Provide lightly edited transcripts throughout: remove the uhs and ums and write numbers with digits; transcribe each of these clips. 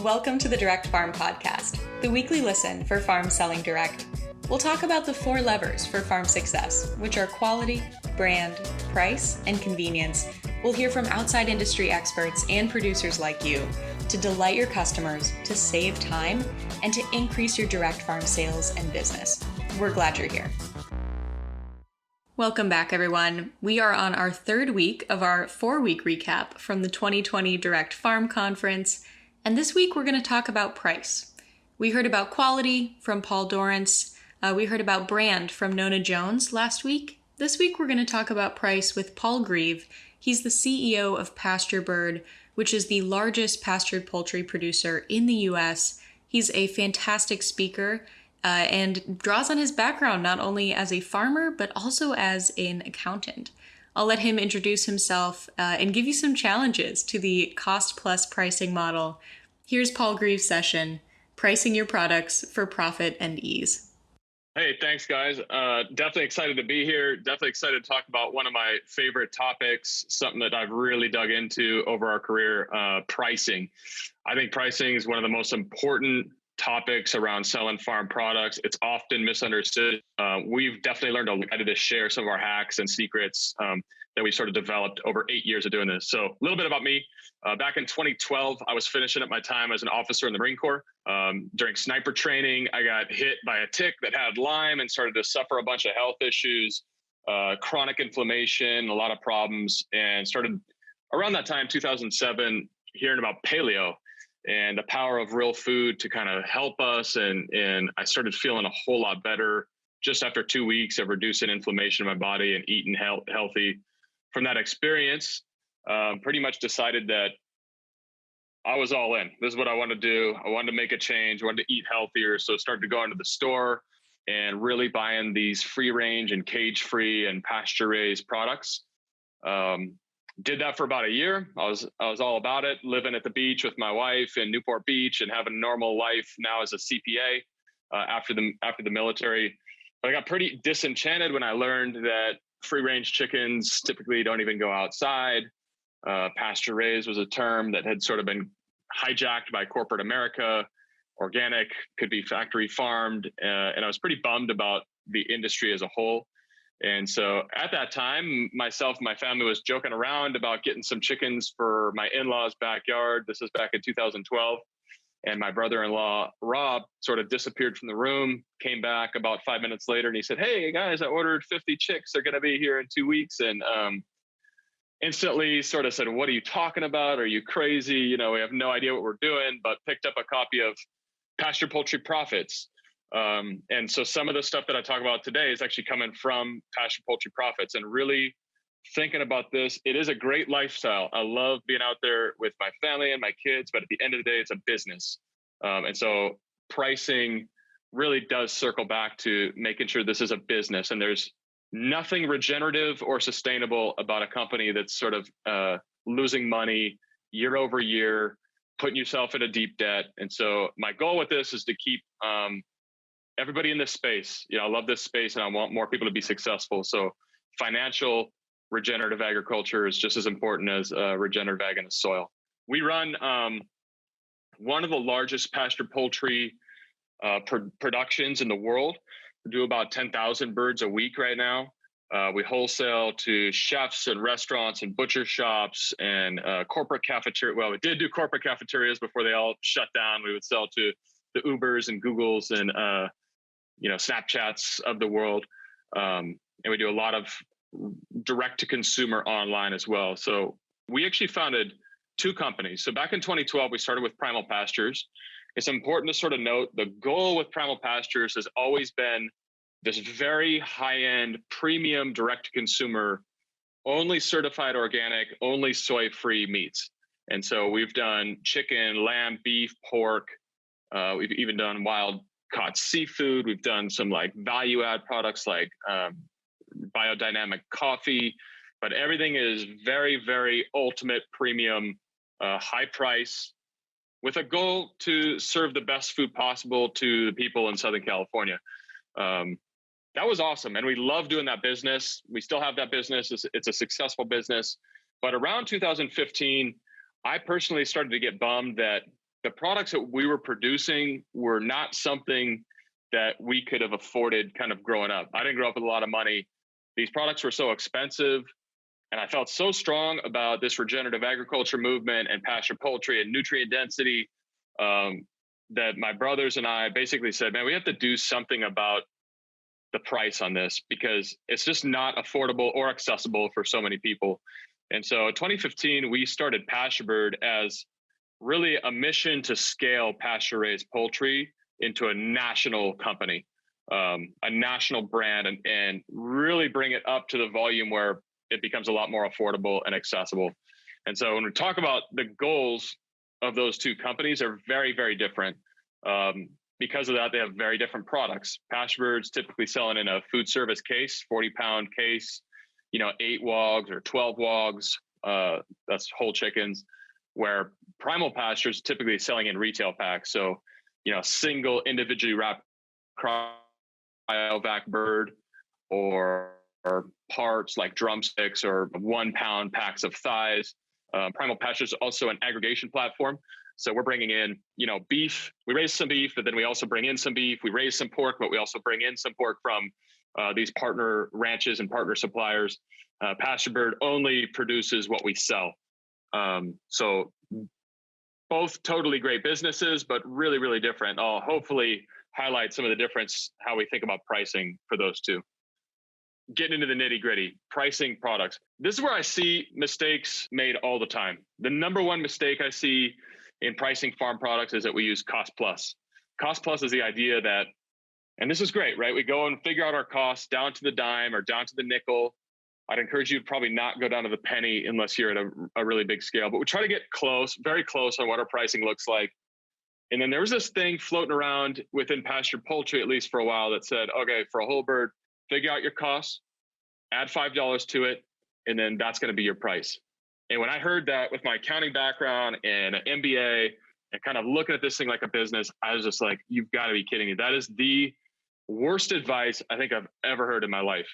Welcome to the Direct Farm Podcast, the weekly listen for farms selling direct. We'll talk about the 4 levers for farm success, which are quality, brand, price, and convenience. We'll hear from outside industry experts and producers like you to delight your customers, to save time, and to increase your direct farm sales and business. We're glad you're here. Welcome back, everyone. We are on our 3rd week of our 4-week recap from the 2020 Direct Farm Conference, and this week we're going to talk about price. We heard about quality from Paul Dorrance. We heard about brand from Nona Jones last week. This week we're going to talk about price with Paul Greive. He's the CEO of Pasture Bird, which is the largest pastured poultry producer in the U.S. He's a fantastic speaker and draws on his background not only as a farmer, but also as an accountant. I'll let him introduce himself and give you some challenges to the cost-plus pricing model. Here's Paul Greive's session, Pricing Your Products for Profit and Ease. Hey, thanks, guys. Definitely excited to be here. Definitely excited to talk about one of my favorite topics, something that I've really dug into over our career, pricing. I think pricing is one of the most important topics around selling farm products. It's often misunderstood. We've definitely learned a lot to share some of our hacks and secrets that we sort of developed over 8 years of doing this. So a little bit about me. Back in 2012, I was finishing up my time as an officer in the Marine Corps. During sniper training, I got hit by a tick that had Lyme and started to suffer a bunch of health issues, chronic inflammation, a lot of problems, and started around that time, 2007, hearing about paleo and the power of real food to kind of help us. And I started feeling a whole lot better just after 2 weeks of reducing inflammation in my body and eating healthy. From that experience, pretty much decided that I was all in. This is what I wanted to do. I wanted to make a change. I wanted to eat healthier. So I started to go into the store and really buying these free range and cage free and pasture raised products. Did that for about a year. I was all about it, living at the beach with my wife in Newport Beach and having a normal life now as a CPA after the military. But I got pretty disenchanted when I learned that free range chickens typically don't even go outside. Pasture raised was a term that had sort of been hijacked by corporate America. Organic could be factory farmed. And I was pretty bummed about the industry as a whole. And so at that time, myself and my family was joking around about getting some chickens for my in-laws' backyard. This is back in 2012. And my brother-in-law, Rob, sort of disappeared from the room, came back about 5 minutes later, and he said, "Hey, guys, I ordered 50 chicks. They're going to be here in 2 weeks." And instantly sort of said, "What are you talking about? Are you crazy? You know, we have no idea what we're doing," but picked up a copy of Pasture Poultry Profits. And so some of the stuff that I talk about today is actually coming from Pasture Poultry Profits and really thinking about this. It is a great lifestyle. I love being out there with my family and my kids, but at the end of the day, it's a business. And so pricing really does circle back to making sure this is a business, and there's nothing regenerative or sustainable about a company that's sort of losing money year over year, putting yourself in a deep debt. And so my goal with this is to keep everybody in this space. You know, I love this space and I want more people to be successful. So financial regenerative agriculture is just as important as regenerative ag in the soil. We run one of the largest pasture poultry productions in the world. We do about 10,000 birds a week right now. We wholesale to chefs and restaurants and butcher shops and corporate cafeteria. Well, we did do corporate cafeterias before they all shut down. We would sell to the Ubers and Googles and Snapchats of the world. And we do a lot of direct to consumer online as well. So we actually founded 2 companies. So back in 2012, we started with Primal Pastures. It's important to sort of note the goal with Primal Pastures has always been this very high-end premium direct-to-consumer, only certified organic, only soy-free meats. And so we've done chicken, lamb, beef, pork. We've even done wild-caught seafood. We've done some like value-add products like biodynamic coffee. But everything is very, very ultimate premium, high price, with a goal to serve the best food possible to the people in Southern California. That was awesome. And we love doing that business. We still have that business. It's a successful business. But around 2015, I personally started to get bummed that the products that we were producing were not something that we could have afforded kind of growing up. I didn't grow up with a lot of money. These products were so expensive. And I felt so strong about this regenerative agriculture movement and pasture poultry and nutrient density that my brothers and I basically said, man, we have to do something about the price on this because it's just not affordable or accessible for so many people. And so in 2015, we started PastureBird as really a mission to scale pasture-raised poultry into a national company, a national brand, and really bring it up to the volume where it becomes a lot more affordable and accessible. And so when we talk about the goals of those two companies are very, very different. Because of that, they have very different products. PastureBird's typically selling in a food service case, 40-pound case, 8 wogs or 12 wogs. That's whole chickens, where Primal Pastures typically selling in retail packs. So, single individually wrapped cryovac bird or parts like drumsticks or 1 pound packs of thighs. Primal Pastures is also an aggregation platform. So we're bringing in, beef. We raise some beef, but then we also bring in some beef. We raise some pork, but we also bring in some pork from these partner ranches and partner suppliers. PastureBird only produces what we sell. So both totally great businesses, but really, really different. I'll hopefully highlight some of the difference, how we think about pricing for those two. Getting into the nitty gritty, pricing products. This is where I see mistakes made all the time. The number one mistake I see in pricing farm products is that we use cost plus. Cost plus is the idea that, and this is great, right? We go and figure out our costs down to the dime or down to the nickel. I'd encourage you to probably not go down to the penny unless you're at a really big scale, but we try to get close, very close on what our pricing looks like. And then there was this thing floating around within pasture poultry, at least for a while, that said, okay, for a whole bird, figure out your costs, add $5 to it, and then that's going to be your price. And when I heard that with my accounting background and an MBA and kind of looking at this thing like a business, I was just like, you've got to be kidding me. That is the worst advice I think I've ever heard in my life.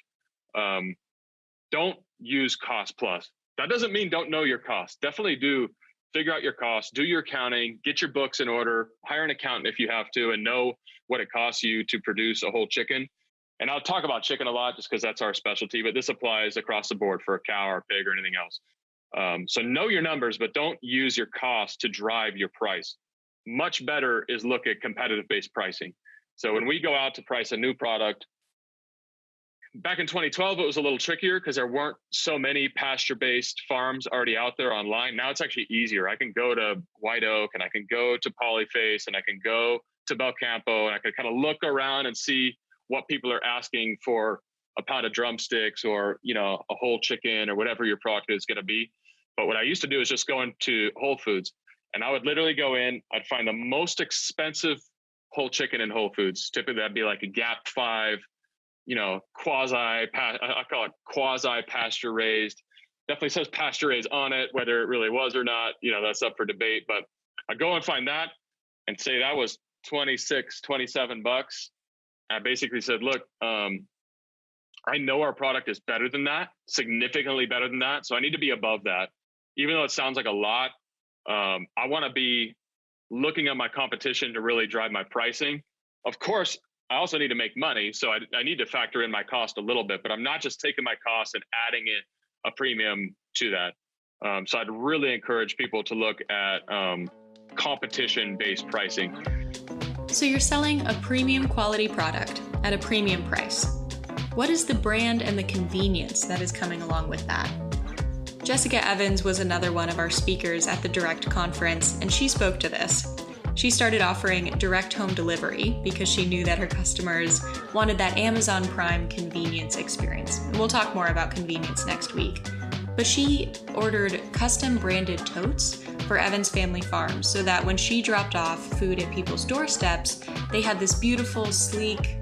Don't use cost plus. That doesn't mean don't know your costs. Definitely do figure out your costs, do your accounting, get your books in order, hire an accountant if you have to, and know what it costs you to produce a whole chicken. And I'll talk about chicken a lot just because that's our specialty, but this applies across the board for a cow or a pig or anything else. So know your numbers, but don't use your cost to drive your price. Much better is look at competitive-based pricing. So when we go out to price a new product, back in 2012, it was a little trickier because there weren't so many pasture-based farms already out there online. Now it's actually easier. I can go to White Oak and I can go to Polyface and I can go to Belcampo and I can kind of look around and see what people are asking for a pound of drumsticks or, a whole chicken or whatever your product is going to be. But what I used to do is just go into Whole Foods and I would literally go in, I'd find the most expensive whole chicken in Whole Foods. Typically that'd be like a Gap 5, I call it quasi pasture raised. Definitely says pasture raised on it, whether it really was or not, that's up for debate. But I go and find that and say that was $27 bucks. I basically said, look, I know our product is better than that, significantly better than that. So I need to be above that. Even though it sounds like a lot, I want to be looking at my competition to really drive my pricing. Of course, I also need to make money. So I need to factor in my cost a little bit, but I'm not just taking my cost and adding it a premium to that. So I'd really encourage people to look at competition-based pricing. So you're selling a premium quality product at a premium price. What is the brand and the convenience that is coming along with that? Jessica Evans was another one of our speakers at the Direct conference, and she spoke to this. She started offering direct home delivery because she knew that her customers wanted that Amazon Prime convenience experience. And we'll talk more about convenience next week. But she ordered custom branded totes for Evans Family Farms so that when she dropped off food at people's doorsteps, they had this beautiful, sleek,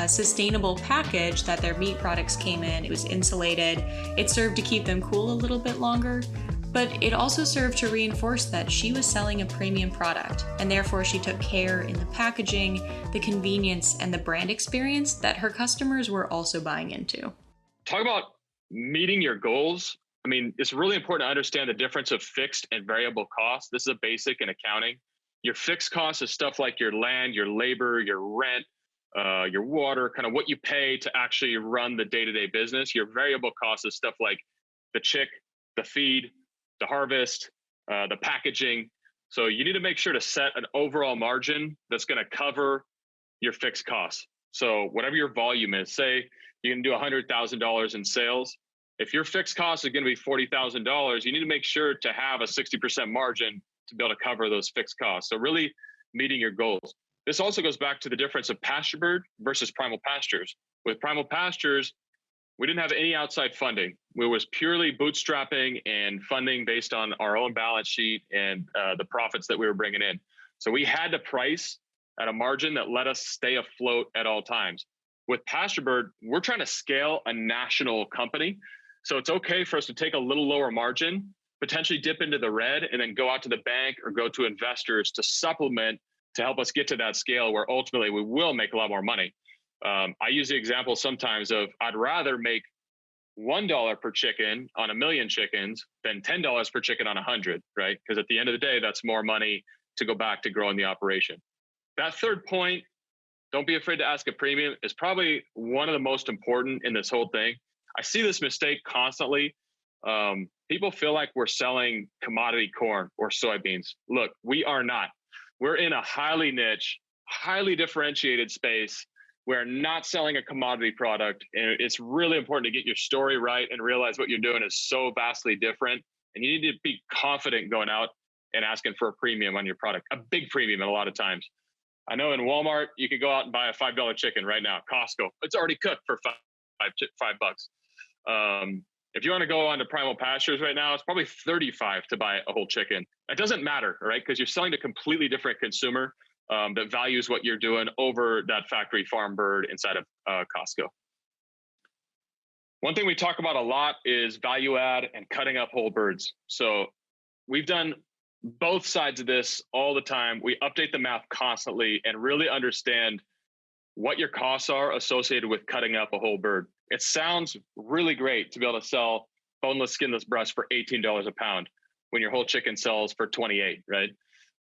sustainable package that their meat products came in. It was insulated. It served to keep them cool a little bit longer, but it also served to reinforce that she was selling a premium product, and therefore she took care in the packaging, the convenience, and the brand experience that her customers were also buying into. Talk about meeting your goals. I mean, it's really important to understand the difference of fixed and variable costs. This is a basic in accounting. Your fixed costs is stuff like your land, your labor, your rent, your water, kind of what you pay to actually run the day-to-day business. Your variable costs is stuff like the chick, the feed, the harvest, the packaging. So you need to make sure to set an overall margin that's going to cover your fixed costs. So whatever your volume is, say you can do $100,000 in sales. If your fixed cost is going to be $40,000, you need to make sure to have a 60% margin to be able to cover those fixed costs. So really meeting your goals. This also goes back to the difference of pasture bird versus primal pastures. With primal pastures, we didn't have any outside funding. It was purely bootstrapping and funding based on our own balance sheet and the profits that we were bringing in. So we had to price at a margin that let us stay afloat at all times. With pasture bird, we're trying to scale a national company. So it's okay for us to take a little lower margin, potentially dip into the red, and then go out to the bank or go to investors to supplement to help us get to that scale where ultimately we will make a lot more money. I use the example sometimes of I'd rather make $1 per chicken on 1 million chickens than $10 per chicken on 100, right? Because at the end of the day, that's more money to go back to growing the operation. That third point, don't be afraid to ask a premium, is probably one of the most important in this whole thing. I see this mistake constantly. People feel like we're selling commodity corn or soybeans. Look, we are not. We're in a highly niche, highly differentiated space. We're not selling a commodity product. And it's really important to get your story right and realize what you're doing is so vastly different. And you need to be confident going out and asking for a premium on your product, a big premium a lot of times. I know in Walmart, you could go out and buy a $5 chicken right now. Costco, it's already cooked for $5. If you want to go on to primal pastures right now, it's probably $35 to buy a whole chicken. It doesn't matter, right? Because you're selling to a completely different consumer that values what you're doing over that factory farm bird inside of Costco. One thing we talk about a lot is value add and cutting up whole birds. So we've done both sides of this all the time. We update the math constantly and really understand what your costs are associated with cutting up a whole bird. It sounds really great to be able to sell boneless, skinless breast for $18 a pound when your whole chicken sells for $28, right?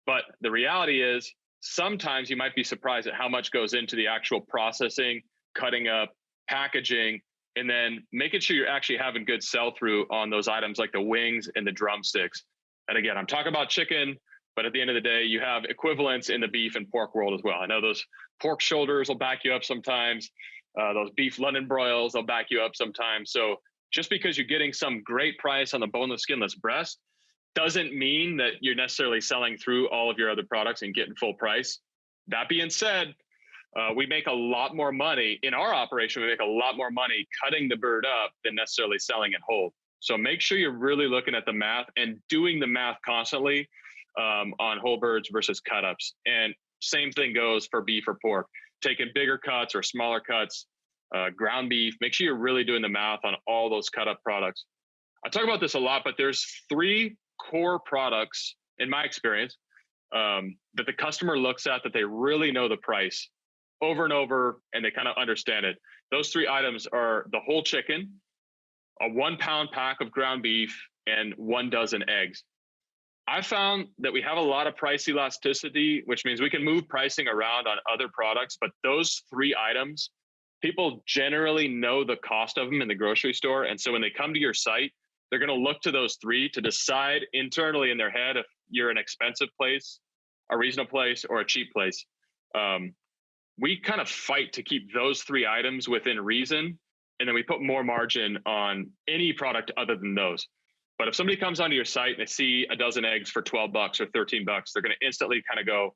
But the reality is sometimes you might be surprised at how much goes into the actual processing, cutting up, packaging, and then making sure you're actually having good sell-through on those items like the wings and the drumsticks. And again, I'm talking about chicken, but at the end of the day, you have equivalents in the beef and pork world as well. I know those pork shoulders will back you up sometimes. Those beef London broils, they'll back you up sometimes. So just because you're getting some great price on the boneless, skinless breast doesn't mean that you're necessarily selling through all of your other products and getting full price. That being said, we make a lot more money in our operation. We make a lot more money cutting the bird up than necessarily selling it whole. So make sure you're really looking at the math and doing the math constantly on whole birds versus cut ups. And same thing goes for beef or pork, taking bigger cuts or smaller cuts, ground beef. Make sure you're really doing the math on all those cut up products. I talk about this a lot, but there's 3 core products in my experience that the customer looks at that they really know the price over and over and they kind of understand it. Those 3 items are the whole chicken, a 1-pound pack of ground beef, and 1 dozen eggs. I found that we have a lot of price elasticity, which means we can move pricing around on other products, but those 3 items, people generally know the cost of them in the grocery store. And so when they come to your site, they're going to look to those 3 to decide internally in their head if you're an expensive place, a reasonable place, or a cheap place. We kind of fight to keep those 3 items within reason, and then we put more margin on any product other than those. But if somebody comes onto your site and they see a dozen eggs for $12 or $13, they're going to instantly kind of go,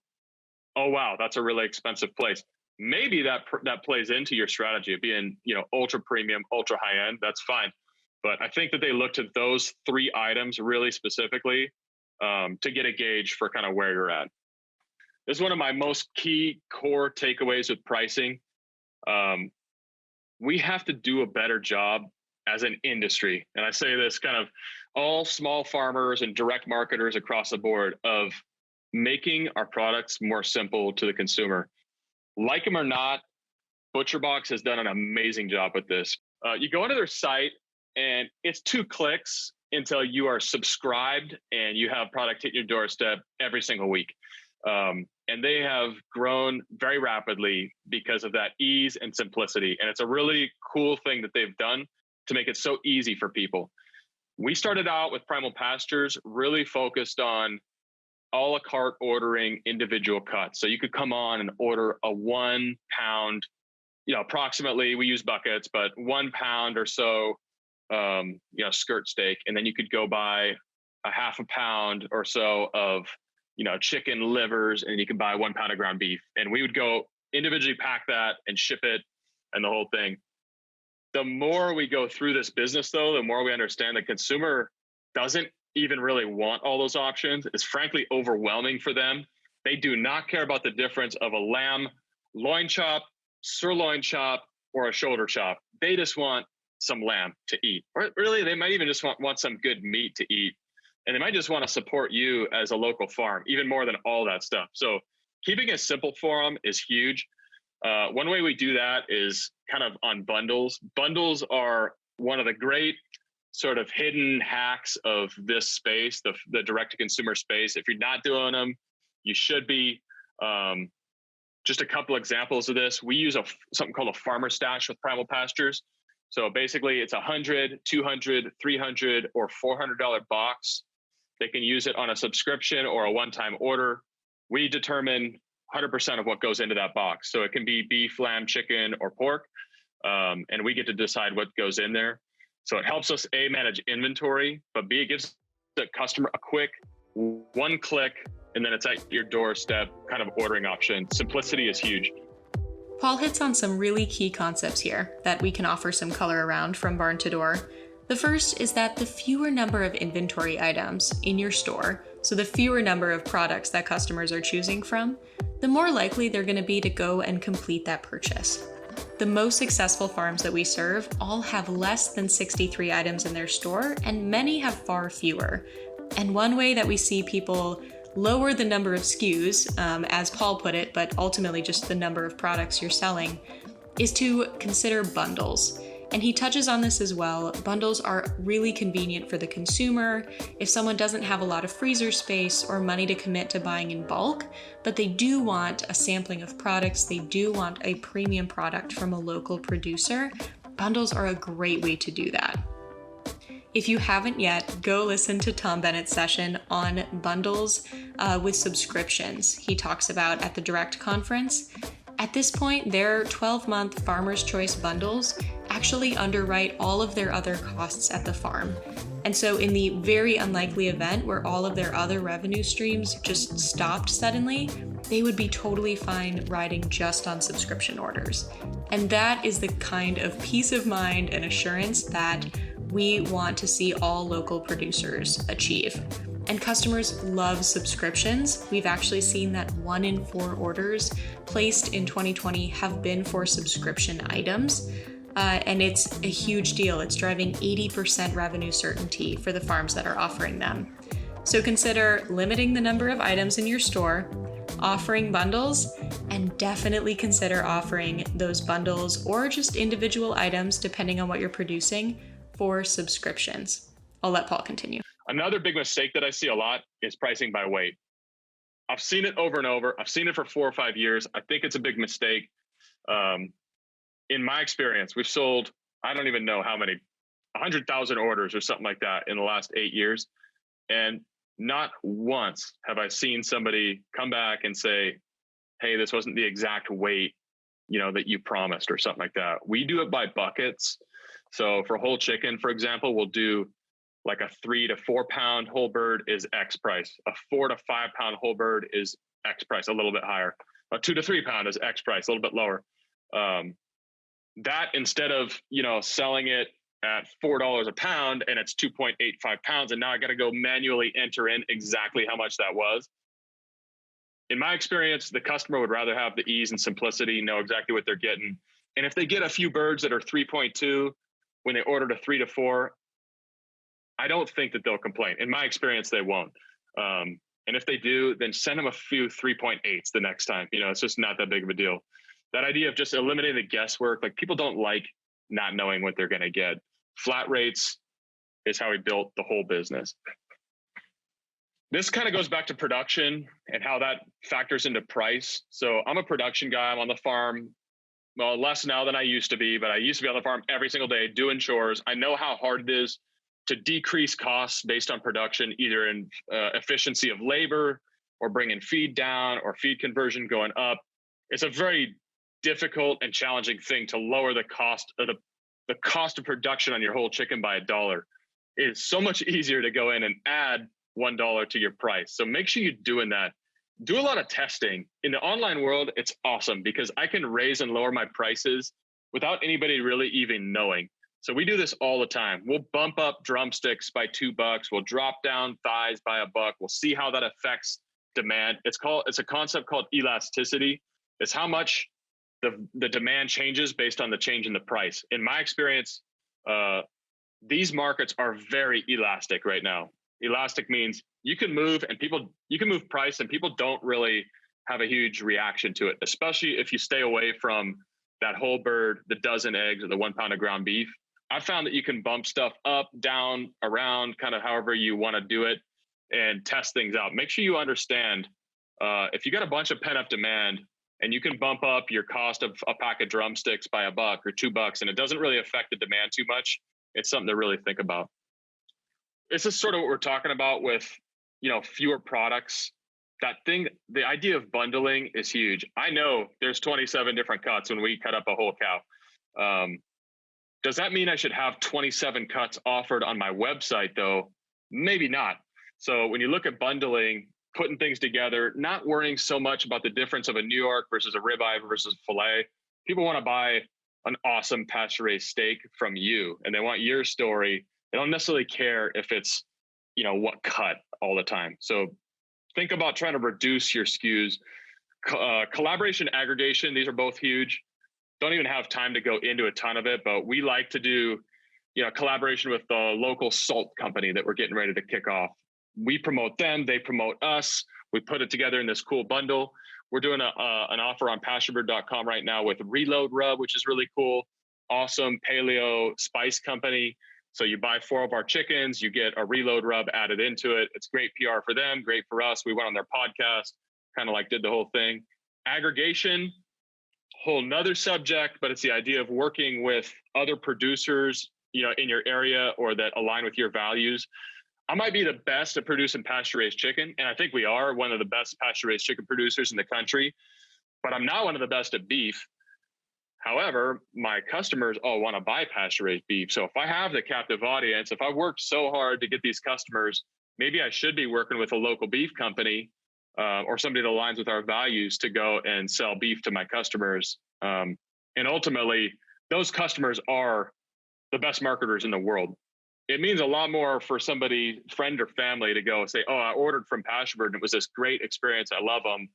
"Oh wow, that's a really expensive place." Maybe that plays into your strategy of being, ultra premium, ultra high end. That's fine. But I think that they looked at those 3 items really specifically to get a gauge for kind of where you're at. This is one of my most key core takeaways with pricing. We have to do a better job as an industry. And I say this kind of all small farmers and direct marketers across the board of making our products more simple to the consumer. Like them or not, ButcherBox has done an amazing job with this. You go into their site and it's 2 clicks until you are subscribed and you have product hit your doorstep every single week. And they have grown very rapidly because of that ease and simplicity. And it's a really cool thing that they've done to make it so easy for people. We started out with Primal Pastures, really focused on a la carte ordering individual cuts. So you could come on and order a 1 pound, approximately, we use buckets, but 1 pound or so, skirt steak. And then you could go buy a half a pound or so of, chicken livers, and you can buy 1 pound of ground beef. And we would go individually pack that and ship it and the whole thing. The more we go through this business, though, the more we understand the consumer doesn't even really want all those options. It's frankly overwhelming for them. They do not care about the difference of a lamb loin chop, sirloin chop, or a shoulder chop. They just want some lamb to eat. Or really, they might even just want some good meat to eat. And they might just want to support you as a local farm, even more than all that stuff. So keeping it simple for them is huge. One way we do that is kind of on bundles. Bundles are one of the great sort of hidden hacks of this space, the direct-to-consumer space. If you're not doing them, you should be. Just a couple examples of this. We use something called a farmer stash with Primal Pastures. So basically it's $100, $200, $300, or $400 box. They can use it on a subscription or a one-time order. We determine 100% of what goes into that box. So it can be beef, lamb, chicken, or pork. And we get to decide what goes in there. So it helps us, A, manage inventory, but B, it gives the customer a quick one click, and then it's at your doorstep kind of ordering option. Simplicity is huge. Paul hits on some really key concepts here that we can offer some color around from barn to door. The first is that the fewer number of inventory items in your store, so the fewer number of products that customers are choosing from, the more likely they're going to be to go and complete that purchase. The most successful farms that we serve all have less than 63 items in their store, and many have far fewer. And one way that we see people lower the number of SKUs, as Paul put it, but ultimately just the number of products you're selling, is to consider bundles. And he touches on this as well. Bundles are really convenient for the consumer if someone doesn't have a lot of freezer space or money to commit to buying in bulk, but they do want a sampling of products, they do want a premium product from a local producer. Bundles are a great way to do that. If you haven't yet, go listen to Tom Bennett's session on bundles with subscriptions. He talks about at the Direct Conference. At this point, their 12-month Farmer's Choice bundles actually underwrite all of their other costs at the farm. And so in the very unlikely event where all of their other revenue streams just stopped suddenly, they would be totally fine riding just on subscription orders. And that is the kind of peace of mind and assurance that we want to see all local producers achieve. And customers love subscriptions. We've actually seen that 1 in 4 orders placed in 2020 have been for subscription items. And it's a huge deal. It's driving 80% revenue certainty for the farms that are offering them. So consider limiting the number of items in your store, offering bundles, and definitely consider offering those bundles or just individual items, depending on what you're producing, for subscriptions. I'll let Paul continue. Another big mistake that I see a lot is pricing by weight. I've seen it over and over. I've seen it for 4 or 5 years. I think it's a big mistake. In my experience, we've sold, I don't even know how many, 100,000 orders or something like that in the last 8 years. And not once have I seen somebody come back and say, hey, this wasn't the exact weight, that you promised or something like that. We do it by buckets. So for whole chicken, for example, we'll do like a 3 to 4 pound whole bird is X price. A 4 to 5 pound whole bird is X price, a little bit higher. A 2 to 3 pound is X price, a little bit lower. That instead of, selling it at $4 a pound and it's 2.85 pounds, and now I got to go manually enter in exactly how much that was. In my experience, the customer would rather have the ease and simplicity, know exactly what they're getting. And if they get a few birds that are 3.2 when they ordered a 3 to 4, I don't think that they'll complain. In my experience, they won't. And if they do, then send them a few 3.8s the next time. It's just not that big of a deal. That idea of just eliminating the guesswork, like people don't like not knowing what they're going to get. Flat rates is how we built the whole business. This kind of goes back to production and how that factors into price. So I'm a production guy. I'm on the farm. Well, less now than I used to be, but I used to be on the farm every single day doing chores. I know how hard it is to decrease costs based on production, either in efficiency of labor or bringing feed down or feed conversion going up. It's a very difficult and challenging thing to lower the cost of the cost of production on your whole chicken by $1. It's so much easier to go in and add $1 to your price. So make sure you're doing that. Do a lot of testing. In the online world, it's awesome because I can raise and lower my prices without anybody really even knowing. So we do this all the time. We'll bump up drumsticks by $2. We'll drop down thighs by $1. We'll see how that affects demand. It's a concept called elasticity. It's how much the demand changes based on the change in the price. In my experience, these markets are very elastic right now. Elastic means you can move price and people don't really have a huge reaction to it, especially if you stay away from that whole bird, the dozen eggs, or the 1 pound of ground beef. I found that you can bump stuff up, down, around, kind of however you want to do it and test things out. Make sure you understand if you got a bunch of pent up demand and you can bump up your cost of a pack of drumsticks by $1 or $2 and it doesn't really affect the demand too much, it's something to really think about. This is sort of what we're talking about with, fewer products. The idea of bundling is huge. I know there's 27 different cuts when we cut up a whole cow. Does that mean I should have 27 cuts offered on my website though? Maybe not. So when you look at bundling, putting things together, not worrying so much about the difference of a New York versus a ribeye versus a filet. People want to buy an awesome pasture-raised steak from you and they want your story. They don't necessarily care if it's, what cut all the time. So think about trying to reduce your SKUs. Collaboration, aggregation, these are both huge. Don't even have time to go into a ton of it, but we like to do, collaboration with the local salt company that we're getting ready to kick off. We promote them, they promote us. We put it together in this cool bundle. We're doing an offer on pasturebird.com right now with Reload Rub, which is really cool. Awesome paleo spice company. So you buy 4 of our chickens, you get a Reload Rub added into it. It's great PR for them, great for us. We went on their podcast, kind of like did the whole thing. Aggregation, whole nother subject, but it's the idea of working with other producers, in your area or that align with your values. I might be the best at producing pasture-raised chicken, and I think we are one of the best pasture-raised chicken producers in the country, but I'm not one of the best at beef. However, my customers all want to buy pasture-raised beef. So if I have the captive audience, if I worked so hard to get these customers, maybe I should be working with a local beef company or somebody that aligns with our values to go and sell beef to my customers. And ultimately, those customers are the best marketers in the world. It means a lot more for somebody, friend or family, to go say, oh, I ordered from Pasturebird and it was this great experience. I love them.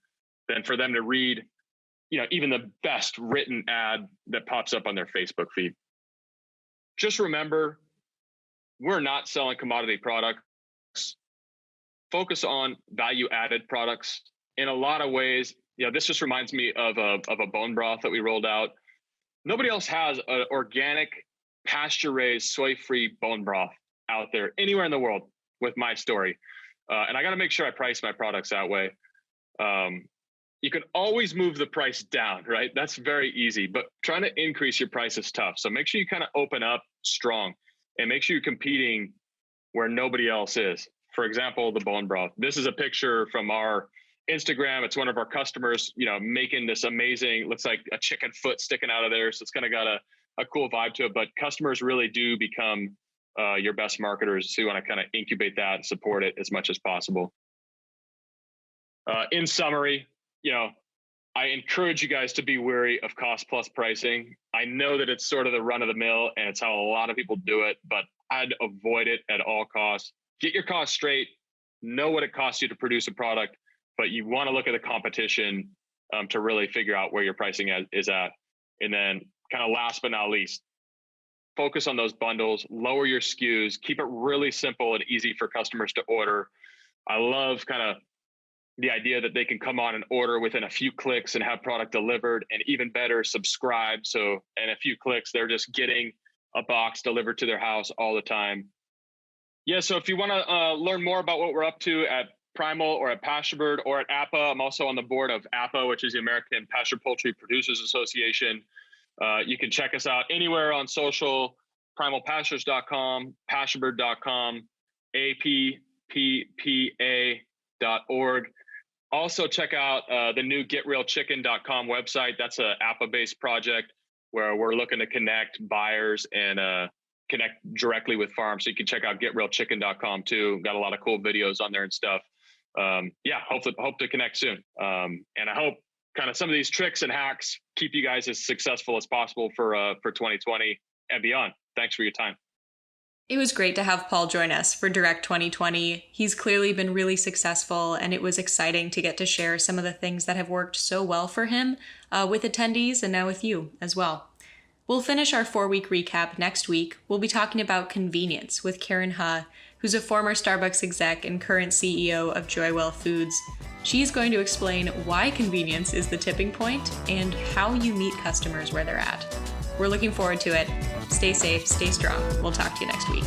Than for them to read, even the best written ad that pops up on their Facebook feed. Just remember, we're not selling commodity products. Focus on value-added products. In a lot of ways, this just reminds me of a bone broth that we rolled out. Nobody else has an organic, pasture-raised, soy-free bone broth out there anywhere in the world with my story. And I got to make sure I price my products that way. You can always move the price down, right? That's very easy, but trying to increase your price is tough. So make sure you kind of open up strong and make sure you're competing where nobody else is. For example, the bone broth. This is a picture from our Instagram. It's one of our customers, making this amazing, looks like a chicken foot sticking out of there. So it's kind of got a cool vibe to it, but customers really do become your best marketers. So you want to kind of incubate that and support it as much as possible. In summary, I encourage you guys to be wary of cost plus pricing. I know that it's sort of the run of the mill and it's how a lot of people do it, but I'd avoid it at all costs. Get your costs straight, know what it costs you to produce a product, but you want to look at the competition to really figure out where your pricing is at. And then kind of last but not least, focus on those bundles, lower your SKUs, keep it really simple and easy for customers to order. I love kind of the idea that they can come on and order within a few clicks and have product delivered, and even better, subscribe. So in a few clicks, they're just getting a box delivered to their house all the time. Yeah, so if you want to learn more about what we're up to at Primal or at PastureBird or at APA. I'm also on the board of APA, which is the American Pasture Poultry Producers Association. You can check us out anywhere on social, primalpastures.com, pasturebird.com, apppa.org. Also check out the new getrealchicken.com website. That's an APA-based project where we're looking to connect buyers and connect directly with farms. So you can check out getrealchicken.com too. Got a lot of cool videos on there and stuff. Hope to connect soon. And I hope kind of some of these tricks and hacks keep you guys as successful as possible for 2020 and beyond. Thanks for your time. It was great to have Paul join us for Direct 2020. He's clearly been really successful, and it was exciting to get to share some of the things that have worked so well for him with attendees and now with you as well. We'll finish our 4-week recap next week. We'll be talking about convenience with Karen Ha, who's a former Starbucks exec and current CEO of Joywell Foods. She's going to explain why convenience is the tipping point and how you meet customers where they're at. We're looking forward to it. Stay safe, stay strong. We'll talk to you next week.